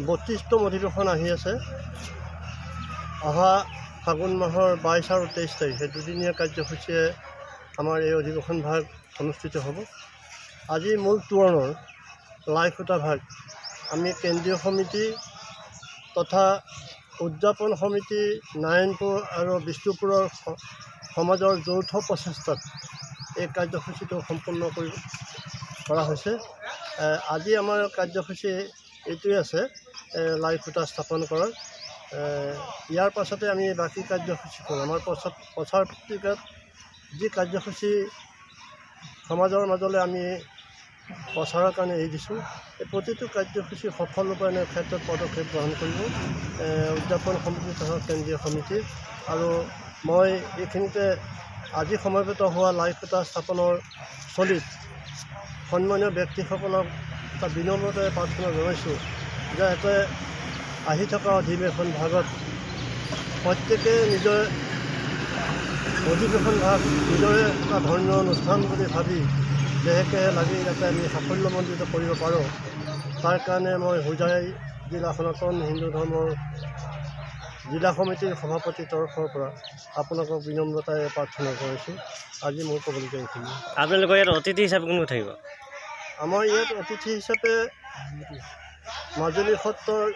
32তম অধিৱেশন আহি আছে। অহা ফাগুন মাহৰ 22 আৰু 23 তাৰিখে দুদিনীয়া কাৰ্যসূচীয়ে আমাৰ এই অধিৱেশন ভাগ অনুষ্ঠিত হ'ব। আজি মূল তোৰণৰ লাইখুটা ভাগ আমি কেন্দ্ৰীয় সমিতি তথা উদযাপন সমিতি নাৰায়ণপুৰ আৰু বিষ্ণুপুৰৰ সমাজৰ যৌথ প্ৰচেষ্টাত এই কাৰ্যসূচীটো সম্পূৰ্ণ কৰা হৈছে। আজি আমাৰ কাৰ্যসূচী এইটোৱে আছে, লাইখুটা স্থাপন কৰাৰ। ইয়াৰ পাছতে আমি বাকী কাৰ্যসূচী কৰোঁ। আমাৰ প্ৰচাৰ পত্ৰিকাত যি কাৰ্যসূচী সমাজৰ মাজলৈ আমি প্ৰচাৰৰ কাৰণে এৰি দিছোঁ, এই প্ৰতিটো কাৰ্যসূচী সফল ৰূপায়ণৰ ক্ষেত্ৰত পদক্ষেপ গ্ৰহণ কৰিব উদযাপন সমিতি তথা কেন্দ্ৰীয় সমিতি। আৰু মই এইখিনিতে আজি সমবেত হোৱা লাইখুটা স্থাপনৰ স্থলীত সন্মানীয় ব্যক্তিসকলক এটা বিনম্ৰতাৰে প্ৰাৰ্থনা জনাইছোঁ যে যাতে আহি থকা অধিৱেশন ভাগত প্ৰত্যেকে নিজৰ অধিৱেশন ভাগ নিজৰে এটা ধৰ্মীয় অনুষ্ঠান বুলি ভাবি দেহেকে লাগি যাতে আমি সাফল্যমণ্ডিত কৰিব পাৰোঁ, তাৰ কাৰণে মই হোজাই জিলা সনাতন হিন্দু ধৰ্মৰ জিলা সমিতিৰ সভাপতিৰ তৰফৰ পৰা আপোনালোকক বিনম্ৰতাৰে প্ৰাৰ্থনা কৰিছোঁ। আজি মোৰ ক'বলগীয়া এইখিনি। আপোনালোকৰ ইয়াত অতিথি হিচাপে কোন থাকিব? আমাৰ ইয়াত অতিথি হিচাপে মাজুলী সত্ৰৰ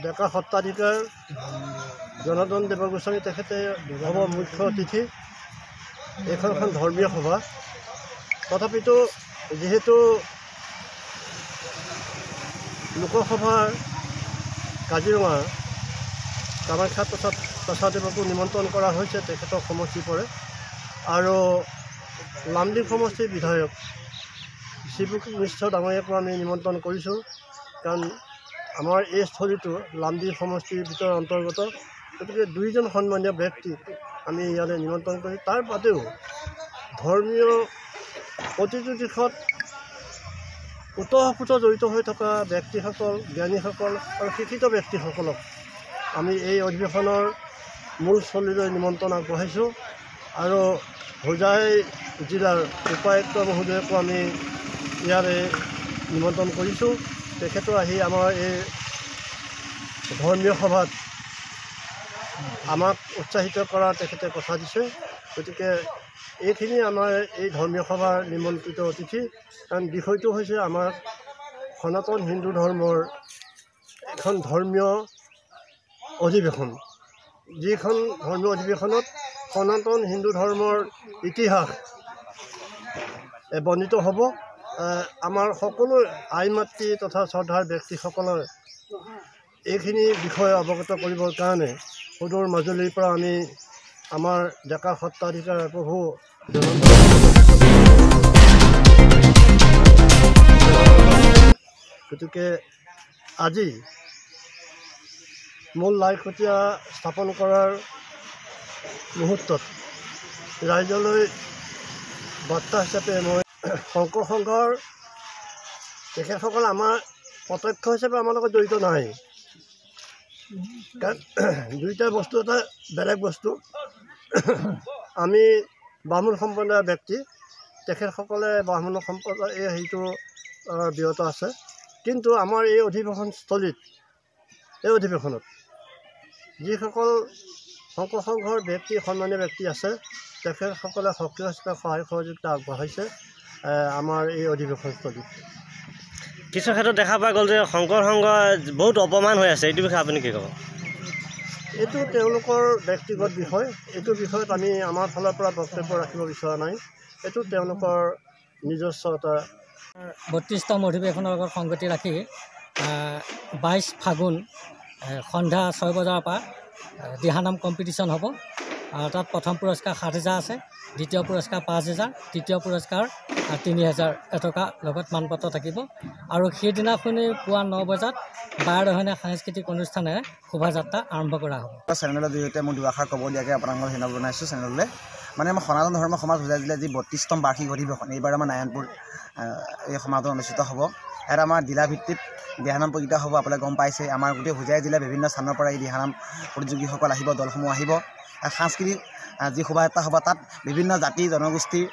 ডেকা সত্ৰাধিকাৰ জনাৰ্দন দেৱগোস্বামী তেখেতে হ'ব মুখ্য অতিথি। এইখন এখন ধৰ্মীয় সভা, তথাপিতো যিহেতু লোকসভাৰ কাজিৰঙা কামাখ্যা প্ৰসাদেৱকো নিমন্ত্ৰণ কৰা হৈছে, তেখেতৰ সমষ্টি পৰে। আৰু লামডিং সমষ্টিৰ বিধায়ক শিৱুক মিশ্ৰ ডাঙৰীয়াকো আমি নিমন্ত্ৰণ কৰিছোঁ, কাৰণ আমাৰ এই স্থলীটো লামডিং সমষ্টিৰ ভিতৰত অন্তৰ্গত। গতিকে দুইজন সন্মানীয় ব্যক্তিক আমি ইয়ালৈ নিমন্ত্ৰণ কৰিছোঁ। তাৰ বাদেও ধৰ্মীয় প্ৰতিটো দিশত ওতঃপ্ৰোত জড়িত হৈ থকা ব্যক্তিসকল, জ্ঞানীসকল আৰু শিক্ষিত ব্যক্তিসকলক আমি এই অধিৱেশনৰ মূল স্থলীলৈ নিমন্ত্ৰণ আগবঢ়াইছোঁ। আৰু হোজাই জিলাৰ উপায়ুক্ত মহোদয়কো আমি ইয়ালৈ নিমন্ত্ৰণ কৰিছোঁ। তেখেতো আহি আমাৰ এই ধৰ্মীয় সভাত আমাক উৎসাহিত কৰাৰ তেখেতে কথা দিছে। গতিকে এইখিনি আমাৰ এই ধৰ্মীয় সভাৰ নিমন্ত্ৰিত অতিথি। কাৰণ বিষয়টো হৈছে আমাৰ সনাতন হিন্দু ধৰ্মৰ এখন ধৰ্মীয় অধিৱেশন, যিখন ধৰ্মীয় অধিৱেশনত সনাতন হিন্দু ধৰ্মৰ ইতিহাস বৰ্ণিত হ'ব। আমাৰ সকলো আই মাতৃ তথা শ্ৰদ্ধাৰ ব্যক্তিসকলৰ এইখিনি বিষয়ে অৱগত কৰিবৰ কাৰণে সুদূৰ মাজুলীৰ পৰা আমি আমাৰ ডেকা সত্ৰাধিকাৰ প্ৰভু গতিকে আজি মূল লাইখুটীয়া স্থাপন কৰাৰ মুহূৰ্তত ৰাইজলৈ বাৰ্তা হিচাপে মই শংকৰ সংঘৰ তেখেতসকল আমাৰ প্ৰত্যক্ষ হিচাপে আমাৰ লগত জড়িত নাই, কাৰণ দুইটা বস্তু এটা বেলেগ বস্তু। আমি বামুণ সম্প্ৰদায়ৰ ব্যক্তি, তেখেতসকলে ব্ৰাহ্মণ সম্প্ৰদায় এই হেৰিটো বিৰত আছে। কিন্তু আমাৰ এই অধিৱেশনস্থলীত এই অধিৱেশনত যিসকল শংকৰ সংঘৰ ব্যক্তি, সন্মানীয় ব্যক্তি আছে, তেখেতসকলে সক্ৰিয় হিচাপে সহায় সহযোগিতা আগবঢ়াইছে আমাৰ এই অধিৱেশনস্থলীত। কিছু ক্ষেত্ৰত দেখা পোৱা গ'ল যে শংকৰ সংঘ বহুত অপমান হৈ আছে, এইটো বিষয়ে আপুনি কি ক'ব? এইটো তেওঁলোকৰ ব্যক্তিগত বিষয়। এইটো বিষয়ত আমি আমাৰ ফালৰ পৰা বক্তব্য ৰাখিব বিচৰা নাই। এইটো তেওঁলোকৰ নিজস্ব এটা 32তম অধিৱেশনৰ লগত সংগতি ৰাখি 22 ফাগুন সন্ধ্যা 6 বজাৰ পৰা দিহানাম কম্পিটিশ্যন হ'ব। তাত প্ৰথম পুৰস্কাৰ 7,000 আছে, দ্বিতীয় পুৰস্কাৰ 5,000, তৃতীয় পুৰস্কাৰ 3,000 টকা লগত মানপত্ৰ থাকিব। আৰু সেইদিনাখনি পুৱা 9 বজাত বাৰদহনীয়া সাংস্কৃতিক অনুষ্ঠানেৰে শোভাযাত্ৰা আৰম্ভ কৰা হ'ব। চেনেলৰ জৰিয়তে মই দুআষাৰ ক'ব দিয়াকৈ আপোনালোকক ধন্যবাদ জনাইছোঁ চেনেললৈ। মানে আমাৰ সনাতন ধৰ্ম সমাজ হোজাই জিলাৰ যি 32তম বাৰ্ষিক অধিৱেশন, এইবাৰ আমাৰ নাৰায়ণপুৰ এই সমাজত অনুষ্ঠিত হ'ব। ইয়াত আমাৰ জিলাভিত্তিত দিহানাম প্ৰতিযোগিতা হ'ব। আপোনালোকে গম পাইছে, আমাৰ গোটেই হোজাই জিলাৰ বিভিন্ন স্থানৰ পৰা এই দিহানাম প্ৰতিযোগীসকল আহিব, দলসমূহ আহিব। সাংস্কৃতিক যি শোভাযাত্ৰা হ'ব, তাত বিভিন্ন জাতি জনগোষ্ঠীৰ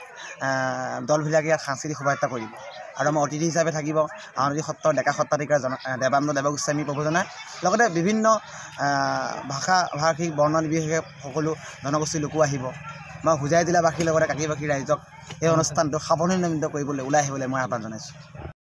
দলবিলাকে ইয়াত সাংস্কৃতিক শোভাযাত্ৰা কৰিব। আৰু আমাৰ অতিথি হিচাপে থাকিব আউনীআটী সত্ৰৰ ডেকা সত্ৰাধিকাৰ দেৱানন্দ দেৱগোস্বামী প্ৰভুজনা, লগতে বিভিন্ন ভাষিক বৰ্ণ নিৰ্বিশেষে সকলো জনগোষ্ঠীৰ লোকো আহিব। মই হোজাই জিলাবাসীৰ লগতে কাকিবাসী ৰাইজক এই অনুষ্ঠানটো সাফল্যমণ্ডিত কৰিবলৈ ওলাই আহিবলৈ মই আহ্বান জনাইছোঁ।